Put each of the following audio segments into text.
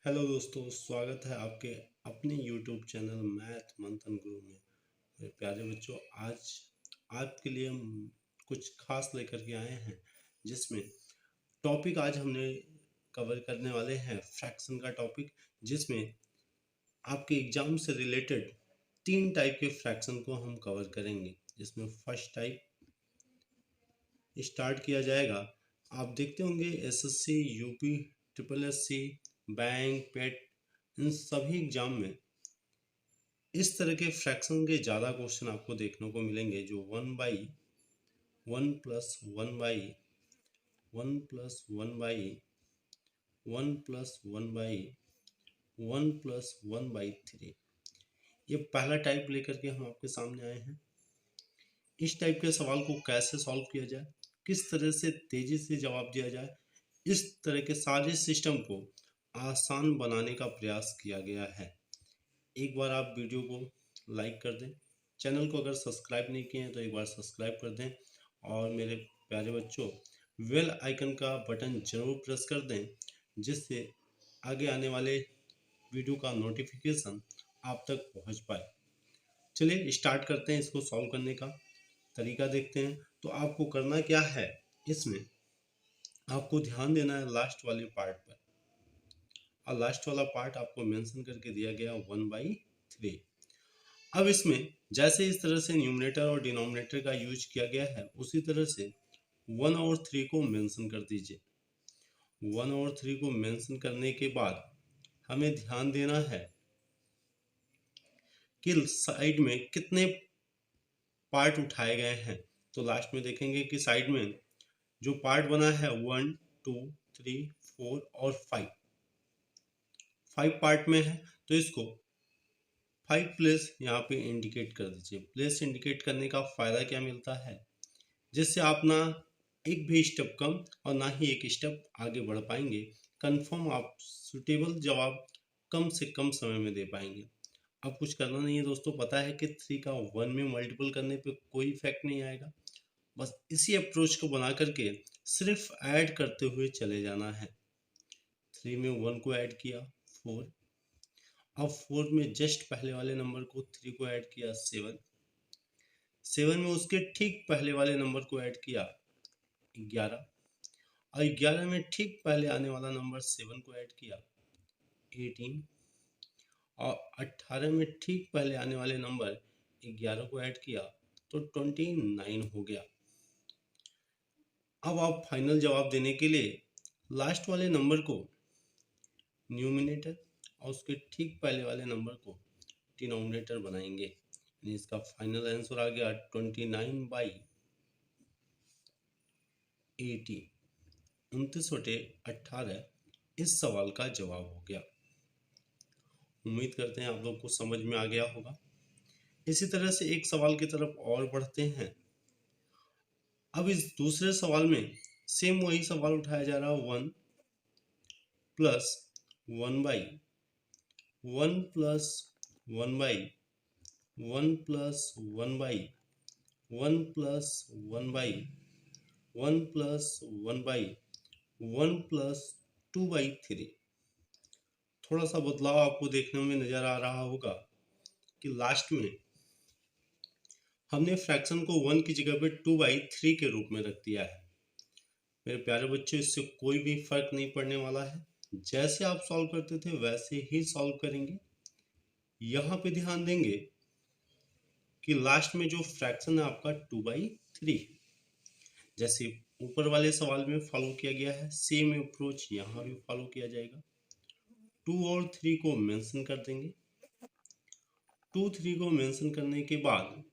Hello दोस्तों, स्वागत है आपके अपने यूट्यूब चैनल मैथ मंथन गुरु में। मेरे प्यारे बच्चों, आज आपके लिए हम कुछ खास लेकर के आए हैं, जिसमें टॉपिक आज हमने कवर करने वाले हैं फ्रैक्शन का टॉपिक, जिसमें आपके एग्जाम से रिलेटेड 3 टाइप के फ्रैक्शन को हम कवर करेंगे। जिसमें फर्स्ट टाइप स्टार्ट किया जाएगा। आप देखते होंगे SSC, UP, triple SC, bank, PET, इन सभी एग्जाम में इस तरह के फ्रैक्शन के ज़्यादा क्वेश्चन आपको देखने को मिलेंगे, जो 1/1/1/1+1/1+1/1+1/3, ये पहला टाइप लेकर के हम आपके सामने आए हैं। इस टाइप के सवाल को कैसे सॉल्व किया जाए, किस तरह से तेजी से जवाब दिया जाए, इस तरह के सारे सिस्टम को आसान बनाने का प्रयास किया गया है। एक बार आप वीडियो को लाइक कर दें, चैनल को अगर सब्सक्राइब नहीं किए हैं तो एक बार सब्सक्राइब कर दें, और मेरे प्यारे बच्चों बेल आइकन का बटन जरूर प्रेस कर दें, जिससे आगे आने वाले वीडियो का नोटिफिकेशन आप तक पहुंच पाए। चलिए स्टार्ट करते हैं। इसको सॉल्व करने का तरीका देखते हैं। तो आपको करना क्या है, इसमें आपको ध्यान देना है लास्ट वाले पार्ट पर, और लास्ट वाला पार्ट आपको मेंशन करके दिया गया 1/3। अब इसमें जैसे इस तरह से न्यूमरेटर और डिनोमिनेटर का यूज किया गया है, उसी तरह से 1 और 3 को मेंशन कर दीजिए। 1 और 3 को मेंशन करने के बाद हमें ध्यान देना है कि साइड में कितने पार्ट उठाए गए हैं। तो लास्ट में देखेंगे कि साइड में जो पार्ट बना है 1, 2, 3, 4 और 5 पार्ट में है, तो इसको 5 प्लेस यहाँ पे इंडिकेट कर दीजिए। प्लेस इंडिकेट करने का फायदा क्या मिलता है, जिससे आप ना एक भी स्टेप कम और ना ही एक स्टेप आगे बढ़ पाएंगे। कंफर्म आप सुटेबल जवाब कम से कम समय में दे पाएंगे। अब कुछ करना नहीं है दोस्तों, पता है कि 3 का 1 में मल्टीपल करने पे कोई इफेक्ट नहीं आएगा। बस इसी अप्रोच को बना करके सिर्फ ऐड करते हुए चले जाना है। 3 में 1 को ऐड किया 4, अब 4 में जस्ट पहले वाले नंबर को 3 को ऐड किया 7, 7 में उसके ठीक पहले वाले नंबर को ऐड किया 11, और 11 में ठीक पहले आने वाला नंबर 7 को ऐड किया 18, और 18 में ठीक पहले आने वाले नंबर 11 को ऐड किया तो 29 हो गया। अब आप फाइनल जवाब देने के लिए लास्ट वाले नंबर को न्यूमिनेटर और उसके ठीक पहले वाले नंबर को डिनोमिनेटर बनाएंगे। इसका फाइनल आंसर आ गया 29/80, 29/18 इस सवाल का जवाब हो गया। उम्मीद करते हैं आप लोग को समझ में आ गया होगा। इसी तरह से एक सवाल की तरफ और बढ़ते हैं। अब इस दूसरे सवाल में सेम वही सवाल उठाया जा रहा है, 1 plus 1 plus 1 plus 1 plus 1 plus 1 plus 2/3। थोड़ा सा बदलाव आपको देखने में नजर आ रहा होगा कि लास्ट में हमने फ्रैक्शन को 1 की जगह पे 2/3 के रूप में रख दिया है। मेरे प्यारे बच्चों, इससे कोई भी फर्क नहीं पड़ने वाला है। जैसे आप सॉल्व करते थे वैसे ही सॉल्व करेंगे। यहाँ पे ध्यान देंगे कि लास्ट में जो फ्रैक्शन है आपका 2/3, जैसे ऊपर वाले सवाल में फॉलो किया गया है, सेम अप्रोच यहाँ भी फॉलो किया जाएगा। 2 और 3 को मेंशन कर देंगे। 2, 3 को मेंशन करने के बाद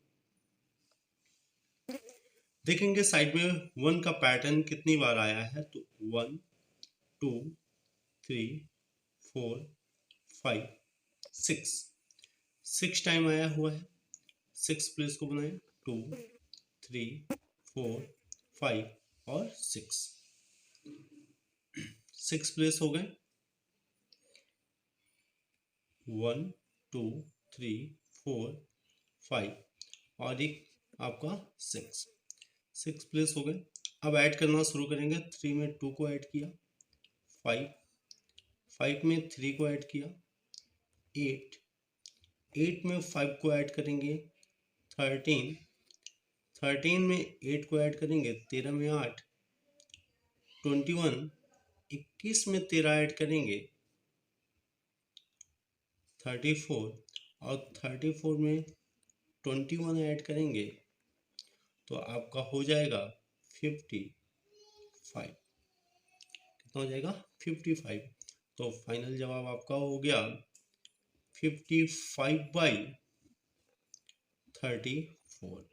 देखेंगे साइड में 1 का पैटर्न कितनी बार आया है, तो 1, 2, 3, 4, 5, 6 टाइम आया हुआ है। 6 प्लेस को बनाए, 2, 3, 4, 5 और 6 प्लेस हो गए। 1, 2, 3, 4, 5 और एक आपका 6 प्लेस हो गए। अब ऐड करना शुरू करेंगे। 3 में 2 को ऐड किया, 5 5 में 3 को ऐड किया 8, 8 में 5 को ऐड करेंगे 13, 13 में 8 को ऐड करेंगे 13 में 8, 21, 21 में 13 ऐड करेंगे 34, और 34 में 21 ऐड करेंगे तो आपका हो जाएगा 55। कितना हो जाएगा 55। तो फाइनल जवाब आपका हो गया 55/34,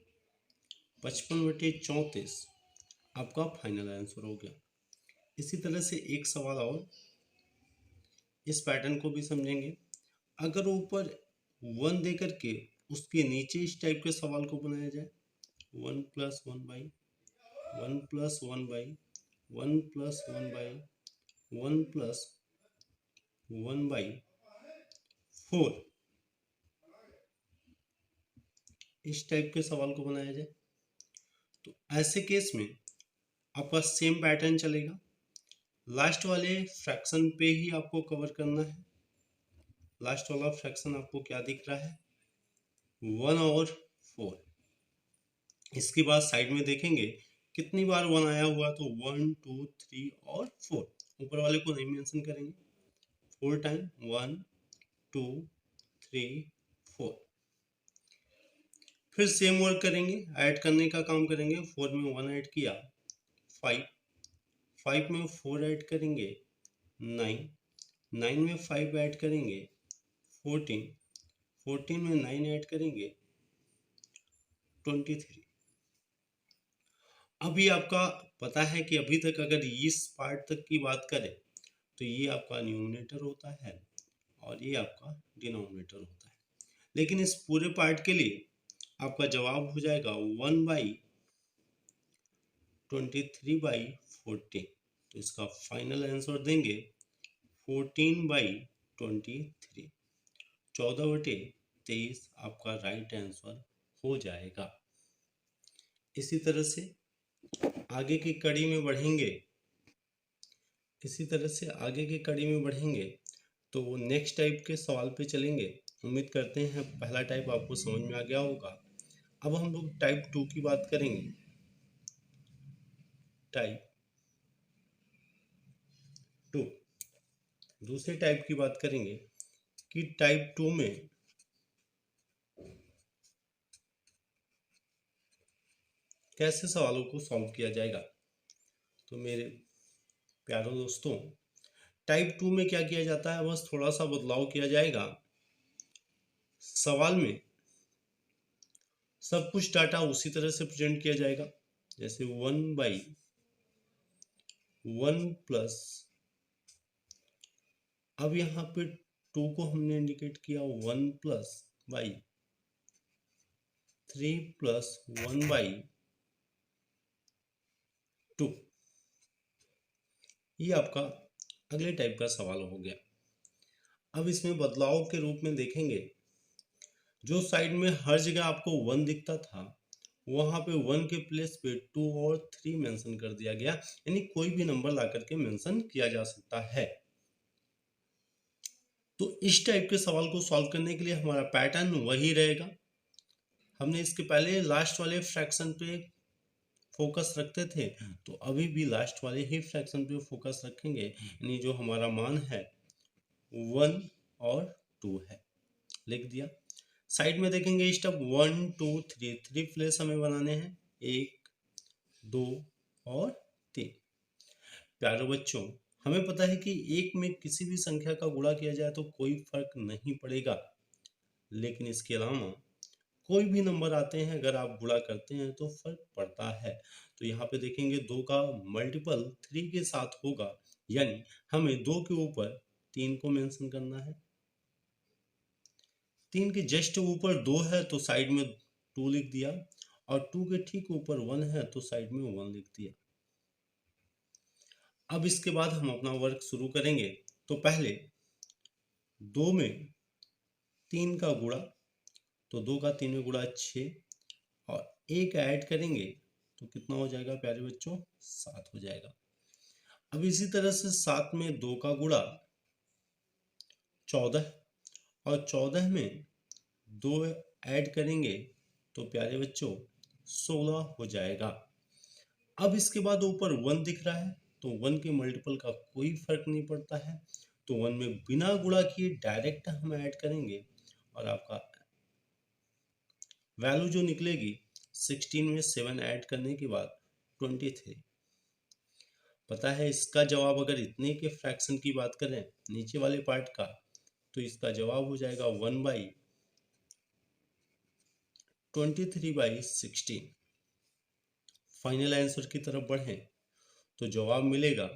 55/34 आपका फाइनल आंसर हो गया। इसी तरह से एक सवाल और, इस पैटर्न को भी समझेंगे। अगर ऊपर 1 दे करके उसके नीचे इस टाइप के सवाल को बनाया जाए 1 + 1/, 1 + 1/, 1 + 1/, 1 + 1/4, इस टाइप के सवाल को बनाया जाए तो ऐसे केस में आपका सेम पैटर्न चलेगा। लास्ट वाले फ्रैक्शन पे ही आपको कवर करना है। लास्ट वाला फ्रैक्शन आपको क्या दिख रहा है 1 और 4। इसके बाद साइड में देखेंगे कितनी बार 1 आया हुआ तो 1 2 3 और 4, ऊपर वाले को नहीं मेंशन करेंगे। 4 टाइम 1 2 3 4। फिर सेम वर्क करेंगे, ऐड करने का काम करेंगे। 4 में 1 ऐड किया 5, 5 में 4 ऐड करेंगे 9, 9 में 5 ऐड करेंगे 14, 14 में 9 ऐड करेंगे 23। अभी आपका पता है कि अभी तक अगर इस पार्ट तक की बात करें तो ये आपका न्यूमरेटर होता है और ये आपका डिनोमिनेटर होता है। लेकिन इस पूरे पार्ट के लिए आपका जवाब हो जाएगा 1/23/14। तो इसका फाइनल आंसर देंगे 14/23, 14/23 आपका राइट आंसर हो जाएगा। इसी तरह से आगे की कड़ी में बढ़ेंगे, तो नेक्स्ट टाइप के सवाल पे चलेंगे। उम्मीद करते हैं पहला टाइप आपको समझ में आ गया होगा। अब हम लोग टाइप 2 की बात करेंगे। टाइप 2, दूसरे टाइप की बात करेंगे कि टाइप 2 में कैसे सवालों को सॉल्व किया जाएगा। तो मेरे प्यारे दोस्तों, टाइप 2 में क्या किया जाता है, बस थोड़ा सा बदलाव किया जाएगा। सवाल में सब कुछ डाटा उसी तरह से प्रेजेंट किया जाएगा, जैसे 1/1 प्लस, अब यहाँ पे 2 को हमने इंडिकेट किया 1 + 3 + 1/2। ये आपका अगले टाइप का सवाल हो गया। अब इसमें बदलाव के रूप में देखेंगे, जो साइड में हर जगह आपको 1 दिखता था वहां पे 1 के प्लेस पे 2 और 3 मेंशन कर दिया गया, यानी कोई भी नंबर ला करके मेंशन किया जा सकता है। तो इस टाइप के सवाल को सॉल्व करने के लिए हमारा पैटर्न वही रहेगा। हमने इसके पहले लास्ट वाले फ्रैक्शन पे फोकस रखते थे, तो अभी भी लास्ट वाले ही फ्रैक्शन पे फोकस रखेंगे, यानी जो हमारा मान है 1 और 2 है। लिख दिया। साइड में देखेंगे स्टेप 1 2 3, 3 प्लेस हमें बनाने हैं, 1 2 और 3। प्यारे बच्चों, हमें पता है कि एक में किसी भी संख्या का गुणा किया जाए तो कोई फर्क नहीं पड़ेगा, लेकिन इसके अलावा कोई भी नंबर आते हैं अगर आप गुणा करते हैं तो फर्क पड़ता है। तो यहाँ पे देखेंगे 2 का मल्टीपल 3 के साथ होगा, यानी हमें 2 के ऊपर 3 को मेंशन करना है। 3 के जस्ट ऊपर 2 है तो साइड में 2 लिख दिया, और 2 के ठीक ऊपर 1 है तो साइड में 1 लिख दिया। अब इसके बाद हम अपना वर्क शुरू करेंगे। तो पहले 2 में 3 का गुणा, तो 2 का 3 में गुणा 6, और 1 ऐड करेंगे तो कितना हो जाएगा प्यारे बच्चों, 7 हो जाएगा। अब इसी तरह से 7 में 2 का गुणा, 14 और 14 में 2 ऐड करेंगे तो प्यारे बच्चों 16 हो जाएगा। अब इसके बाद ऊपर 1 दिख रहा है तो 1 के मल्टीपल का कोई फर्क नहीं पड़ता है, तो 1 में बिना गुणा किए डायरेक्ट हम ऐड करेंगे और आपका वैल्यू जो निकलेगी 16 में 7 ऐड करने के बाद 23। पता है इसका जवाब अगर इतने के फ्रैक्शन की बात करें नीचे वाले पार्ट का तो इसका जवाब हो जाएगा 1/23/16। फाइनल आंसर की तरफ बढ़ें तो जवाब मिलेगा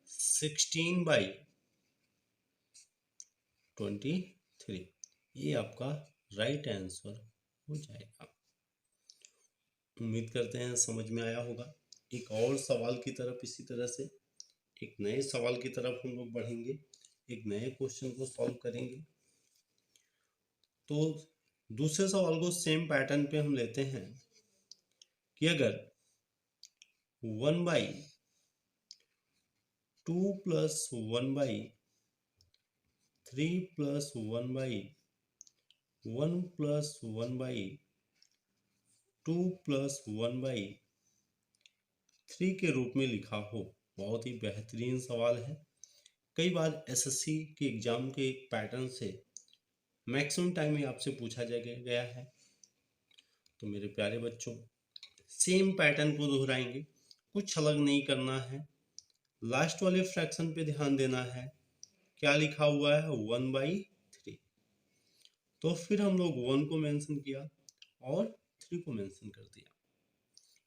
16/23। ये आपका राइट आंसर हो जाएगा। उम्मीद करते हैं समझ में आया होगा। एक और सवाल की तरफ इसी तरह से एक नए सवाल की तरफ हम लोग बढ़ेंगे, एक नए क्वेश्चन को सॉल्व करेंगे। तो दूसरे सवाल को सेम पैटर्न पे हम लेते हैं कि अगर 1/2 + 1/3 + 1/1 + 1/2 + 1/3 के रूप में लिखा हो। बहुत ही बेहतरीन सवाल है। कई बार एसएससी के एग्जाम के एक पैटर्न से मैक्सिमम टाइम में आपसे पूछा गया है। तो मेरे प्यारे बच्चों सेम पैटर्न को दोहराएंगे, कुछ अलग नहीं करना है। लास्ट वाले फ्रैक्शन पे ध्यान देना है। क्या लिखा हुआ है 1/3, तो फिर हम लोग 1 को मेंशन किया और 3 को मेंशन कर दिया।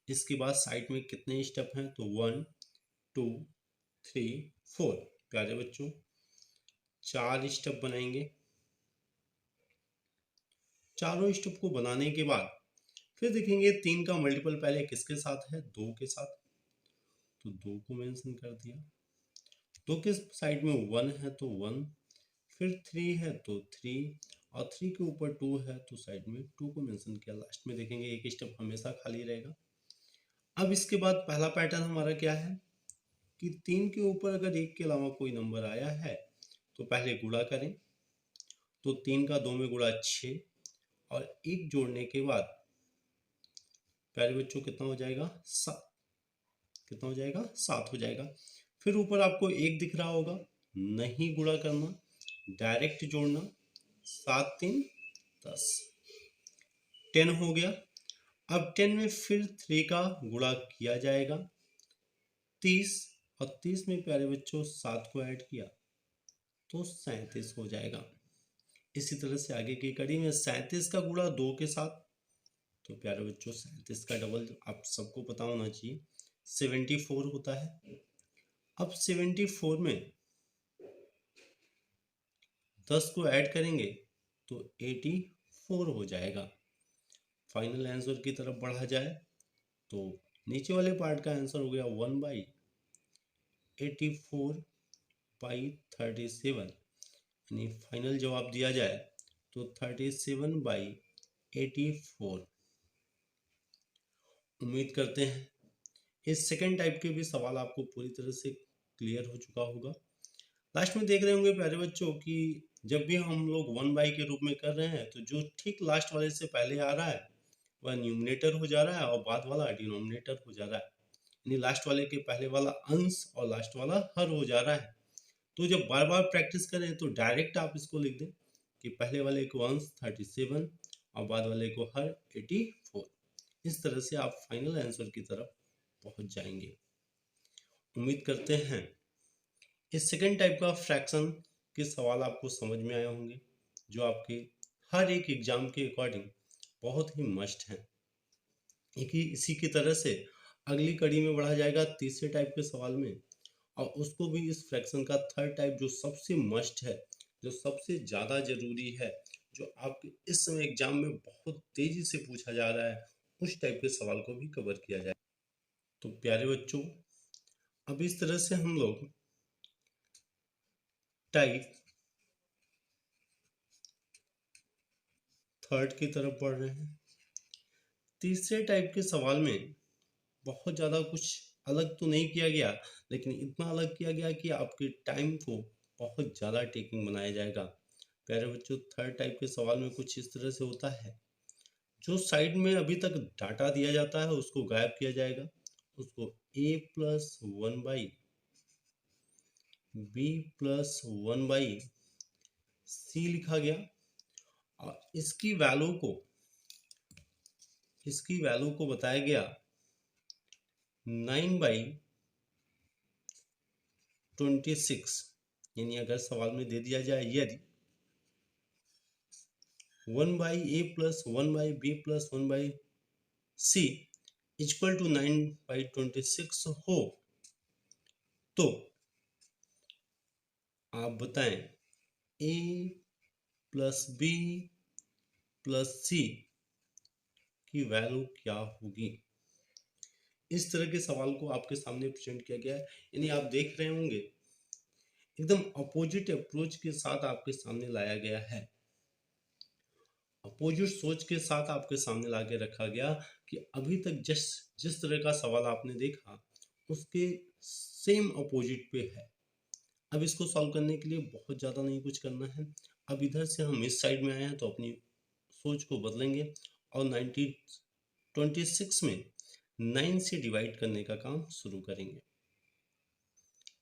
इसके बाद साइड में कितने स्टेप हैं तो 1 2 3 4। प्यारे बच्चों 4 स्टेप बनाएंगे। चारों स्टेप को बनाने के बाद फिर देखेंगे 3 का मल्टीपल पहले किसके साथ है 2 के साथ, तो 2 को मेंशन कर दिया। 2 के साइड में 1 है तो 1, फिर 3 है तो 3 और 3 के ऊपर 2 है तो साइड में 2 को मेंशन किया। लास्ट में देखेंगे एक स्टेप हमेशा खाली रहेगा। अब इसके बाद पहला पैटर्न हमारा क्या है कि 3 के ऊपर अगर 1 के अलावा कोई नंबर आया है तो पहले गुणा करें, तो 3 का 2 में गुणा 6 और 1 जोड़ने के बाद प्यारे बच्चों कितना हो जाएगा 7। कितना हो जाएगा 7 हो जाएगा। फिर ऊपर आपको 1 दिख रहा होगा, नहीं गुणा करना, डायरेक्ट जोड़ना। 7 3 10, 10 हो गया। अब 10 में फिर 3 का गुणा किया जाएगा 30 और 30 में प्यारे बच्चों 7 को ऐड किया तो 37 हो जाएगा। इसी तरह से आगे की कड़ी में 37 का गुणा 2 के साथ, तो प्यारे बच्चों 37 का डबल आप सबको पता होना चाहिए 74 होता है। अब 74 में 10 को ऐड करेंगे तो 84 हो जाएगा। फाइनल आंसर की तरफ बढ़ा जाए तो नीचे वाले पार्ट का आंसर हो गया 1/84/37, यानी फाइनल जवाब दिया जाए तो 37/84। उम्मीद करते हैं इस सेकेंड टाइप के भी सवाल आपको पूरी तरह से क्लियर हो चुका होगा। लास्ट में देख रहे होंगे प्यारे बच्चों कि जब भी हम लोग 1/, के रूप में कर रहे हैं तो जो ठीक लास्ट वाले से पहले आ रहा है वह न्यूमरेटर हो जा रहा है और बाद वाला डिनोमिनेटर हो जा रहा है, यानी लास्ट वाले के पहले वाला अंश और लास्ट वाला हर हो जा रहा है। तो जब बार बार प्रैक्टिस करें तो डायरेक्ट आप इसको लिख दें कि पहले वाले को अंश 37 और बाद वाले को हर 84। इस तरह से आप फाइनल आंसर की तरफ पहुंच जाएंगे। उम्मीद करते हैं इस सेकेंड टाइप का फ्रैक्शन के सवाल आपको समझ में आए होंगे, जो आपके हर एक एग्जाम के अकॉर्डिंग बहुत ही मस्ट हैं। इसी की तरह से अगली कड़ी में बढ़ा जाएगा तीसरे टाइप के सवाल में, और उसको भी इस फ्रैक्शन का थर्ड टाइप जो सबसे मस्ट है, जो सबसे ज़्यादा जरूरी है, जो आपके इस समय एग्जाम में बहुत तेजी से पूछा जा रहा है, उस टाइप के सवाल को भी कवर किया जाए। तो प्यारे बच्चों अब इस तरह से हम लोग टाइप थर्ड की तरफ बढ़ रहे हैं। तीसरे टाइप के सवाल में बहुत ज़्यादा कुछ अलग तो नहीं किया गया, लेकिन इतना अलग किया गया कि आपके टाइम को बहुत ज़्यादा टेकिंग बनाया जाएगा। प्यारे बच्चों, थर्ड टाइप के सवाल में कुछ इस तरह से होता है, जो साइड में अभी तक डाटा दिया जाता है उसको गायब किया जाएगा, उसको a+1/b +1/c लिखा गया, और इसकी वैल्यू को बताया गया 9/26। यानी अगर सवाल में दे दिया जाए यदि 1/a+1/b+1/c = 9/26 हो, तो आप बताएं a+b+c की वैल्यू क्या होगी। इस तरह के सवाल को आपके सामने प्रेजेंट किया गया है। यानी आप देख रहे होंगे एकदम अपोजिट अप्रोच के साथ आपके सामने लाया गया है, अपोजिट सोच के साथ आपके सामने ला के रखा गया कि अभी तक जिस तरह का सवाल आपने देखा उसके सेम अपोजिट पे है। अब इसको सॉल्व करने के लिए बहुत ज़्यादा नहीं कुछ करना है। अब इधर से हम इस साइड में आए हैं तो अपनी सोच को बदलेंगे और 26 में 9 से डिवाइड करने का काम शुरू करेंगे।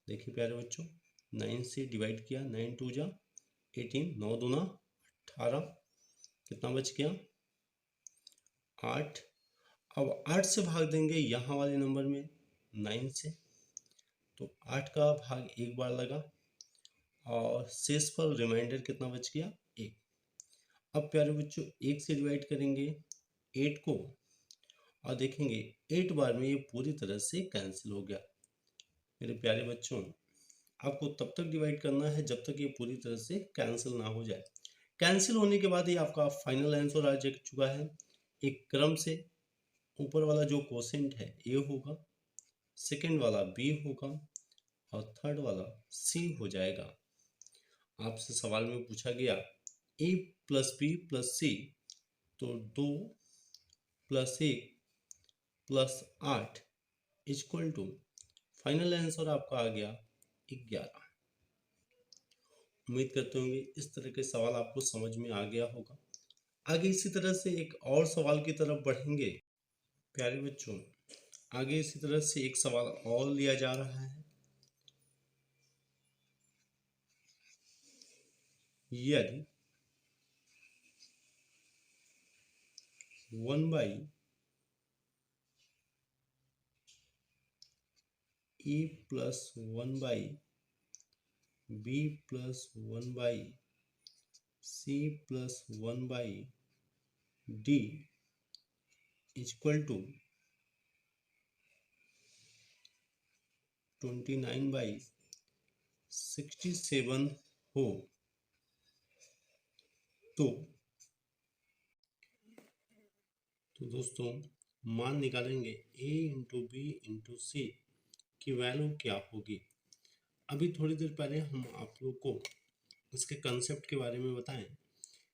देखिए प्यारे बच्चों, 9 से डिवाइड किया, 9 2 जा 18, 9 दूना 18, कितना बच गया 8। अब 8 से भाग देंगे यहाँ वाले नंबर में 9 से, तो 8 का भाग एक बार लगा और शेष पर रिमाइंडर कितना बच गया 1। अब प्यारे बच्चों 1 से डिवाइड करेंगे 8 को और देखेंगे 8 बार में ये पूरी तरह से कैंसिल हो गया। मेरे प्यारे बच्चों, आपको तब तक डिवाइड करना है जब तक ये पूरी तरह से कैंसिल ना हो जाए। कैंसिल होने के बाद ही आपका फाइनल आंसर आ चुका है। एक क्रम से ऊपर वाला जो क्वोशेंट है ए होगा, सेकंड वाला बी होगा और थर्ड वाला सी हो जाएगा। आपसे सवाल में पूछा गया a+b+c, तो 2 + 1 + 8 = फाइनल आंसर आपका आ गया 11। उम्मीद करते होंगे इस तरह के सवाल आपको समझ में आ गया होगा। आगे इसी तरह से एक और सवाल की तरफ बढ़ेंगे। प्यारे बच्चों, आगे इसी तरह से एक सवाल और लिया जा रहा है। यदि 1/a+1/b+1/c+1/d = 29/67 हो, तो दोस्तों मान निकालेंगे a × b × c की वैल्यू क्या होगी। अभी थोड़ी देर पहले हम आप लोग को इसके कंसेप्ट के बारे में बताएं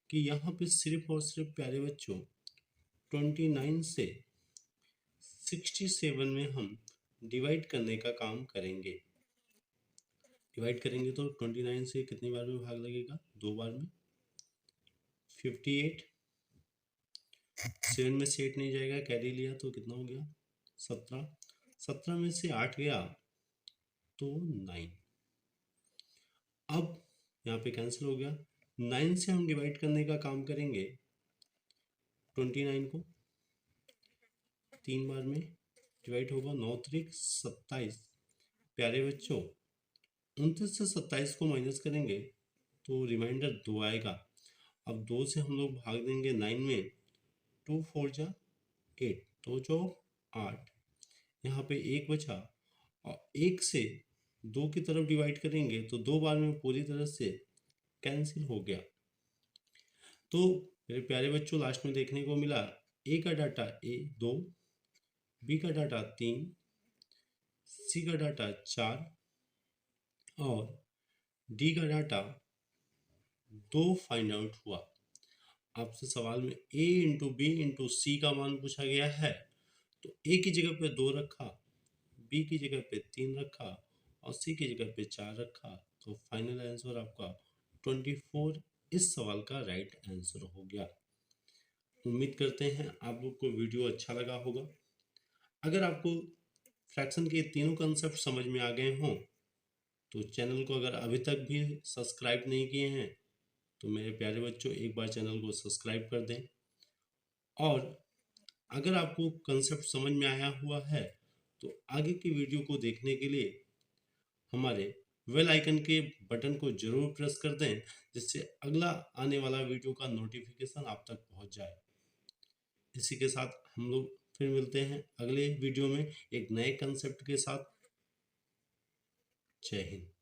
कि यहाँ पे सिर्फ और सिर्फ प्यारे बच्चों 29 से 67 में हम डिवाइड करने का काम करेंगे। डिवाइड करेंगे तो 29 से कितनी बार में भाग लगेगा, 2 बार में 58, 7 में से 8 नहीं जाएगा, कैरी लिया तो कितना हो गया 17, 17 में से 8 गया तो 9। अब यहाँ पे कैंसिल हो गया, 9 से हम डिवाइड करने का काम करेंगे 29 को, 3 बार में डिवाइड होगा, 9 त्रिक 27। प्यारे बच्चों 29 से 27 को माइनस करेंगे तो रिमाइंडर 2 आएगा। अब 2 से हम लोग भाग देंगे 9 में, 2 4 जा 8, 2 जो 8, यहाँ पे 1 बचा और 1 से 2 की तरफ डिवाइड करेंगे तो 2 बार में पूरी तरह से कैंसिल हो गया। तो मेरे प्यारे बच्चों लास्ट में देखने को मिला a का डाटा 2, b का डाटा 3, c का डाटा 4 और d का डाटा 2 फाइंड आउट हुआ। आपसे सवाल में a × b × c का मान पूछा गया है, तो a की जगह पे 2 रखा, b की जगह पे 3 रखा और c की जगह पे 4 रखा। तो फाइनल आंसर आपका 24 इस सवाल का राइट आंसर हो गया। उम्मीद करते हैं आप लोग को वीडियो अच्छा लगा होगा। अगर आपको फ्रैक्शन के तीनों कंसेप्ट समझ में आ गए हों तो चैनल को अगर अभी तक भी सब्सक्राइब नहीं किए हैं तो मेरे प्यारे बच्चों एक बार चैनल को सब्सक्राइब कर दें। और अगर आपको कंसेप्ट समझ में आया हुआ है तो आगे की वीडियो को देखने के लिए हमारे बेल आइकन के बटन को जरूर प्रेस कर दें, जिससे अगला आने वाला वीडियो का नोटिफिकेशन आप तक पहुंच जाए। इसी के साथ हम लोग फिर मिलते हैं अगले वीडियो में एक नए कंसेप्ट के साथ। जय हिंद।